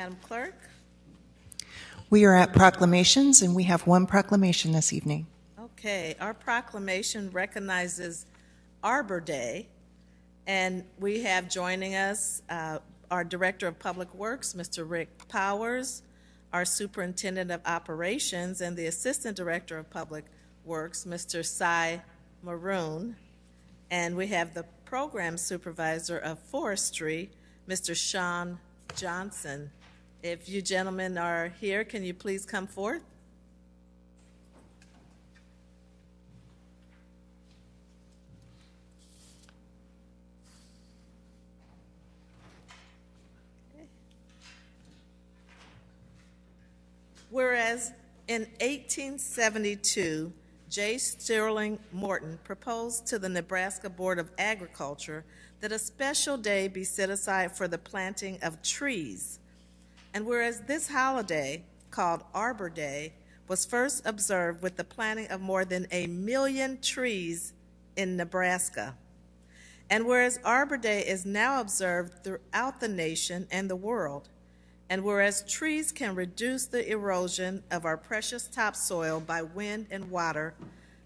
Madam Clerk? We are at proclamations, and we have one proclamation this evening. Okay, our proclamation recognizes Arbor Day, and we have joining us our Director of Public Works, Mr. Rick Powers, our Superintendent of Operations, and the Assistant Director of Public Works, Mr. Cy Maroon, and we have the Program Supervisor of Forestry, Mr. Sean Johnson. If you gentlemen are here, can you please come forth? Whereas in 1872, J. Sterling Morton proposed to the Nebraska Board of Agriculture that a special day be set aside for the planting of trees. And whereas this holiday, called Arbor Day, was first observed with the planting of more than 1 million trees in Nebraska. And whereas Arbor Day is now observed throughout the nation and the world. And whereas trees can reduce the erosion of our precious topsoil by wind and water,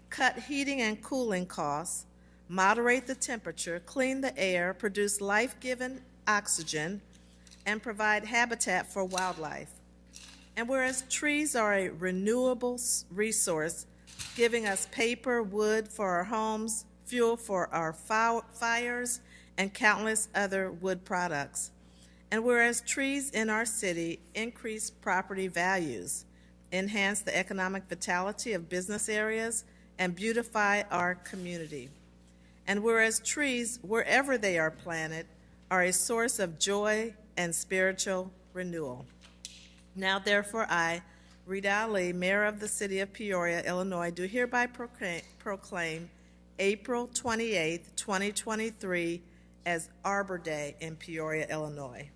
cut heating and cooling costs, moderate the temperature, clean the air, produce life-giving oxygen, and provide habitat for wildlife. And whereas trees are a renewable resource, giving us paper, wood for our homes, fuel for our fires, and countless other wood products. And whereas trees in our city increase property values, enhance the economic vitality of business areas, and beautify our community. And whereas trees, wherever they are planted, are a source of joy and spiritual renewal. Now, therefore, I, Rita Ali, Mayor of the City of Peoria, Illinois, do hereby proclaim April 28th, 2023 as Arbor Day in Peoria, Illinois.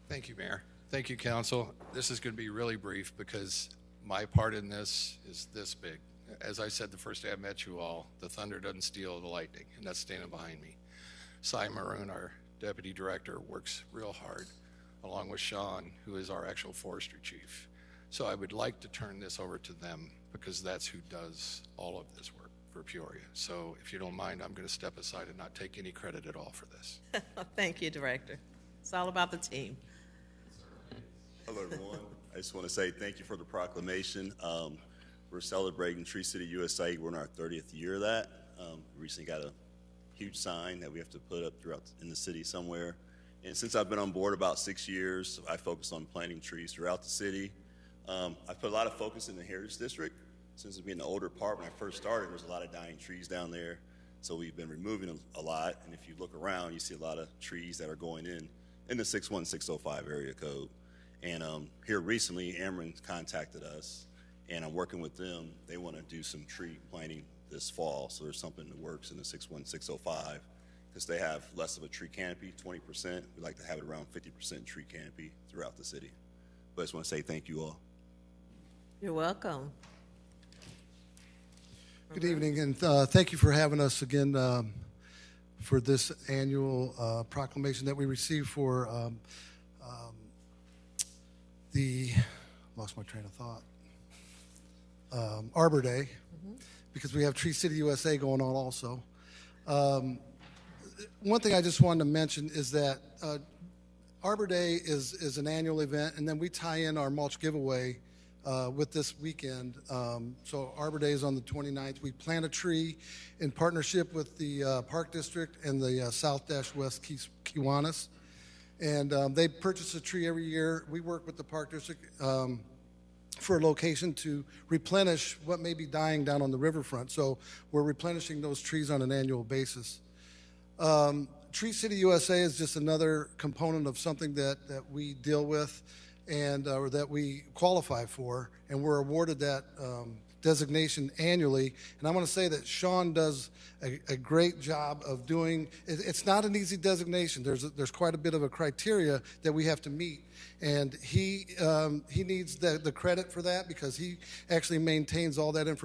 Thank you, Mayor. Thank you, Council. This is going to be really brief because my part in this is this big. As I said the first day I met you all, the thunder doesn't steal the lightning, and that's standing behind me. Cy Maroon, our Deputy Director, works real hard, along with Sean, who is our actual forestry chief. So I would like to turn this over to them because that's who does all of this work for Peoria. So if you don't mind, I'm going to step aside and not take any credit at all for this. Thank you, Director. It's all about the team. Hello, everyone. I just want to say thank you for the proclamation. We're celebrating Tree City USA. We're in our 30th year of that. We recently got a huge sign that we have to put up throughout in the city somewhere. And since I've been on board about 6 years, I focused on planting trees throughout the city. I put a lot of focus in the Heritage District. Since it being the older part, when I first started, there's a lot of dying trees down there. So we've been removing a lot. And if you look around, you see a lot of trees that are going in the 61605 area code. And here recently, Ameren contacted us, and I'm working with them. They want to do some tree planting this fall, so there's something that works in the 61605 because they have less of a tree canopy, 20%. We like to have it around 50% tree canopy throughout the city. But I just want to say thank you all. You're welcome. Good evening, and thank you for having us again for this annual proclamation that we received for lost my train of thought, Arbor Day, because we have Tree City USA going on also. One thing I just wanted to mention is that Arbor Day is an annual event, and then we tie in our mulch giveaway with this weekend. So Arbor Day is on the 29th. We plant a tree in partnership with the Park District and the South-West Kiwanis. And they purchase a tree every year. We work with the Park District for a location to replenish what may be dying down on the riverfront. So we're replenishing those trees on an annual basis. Tree City USA is just another component of something that we deal with and or that we qualify for, and we're awarded that designation annually. And I want to say that Sean does a great job of doing. It's not an easy designation. There's quite a bit of a criteria that we have to meet, and he needs the credit for that because he actually maintains all that information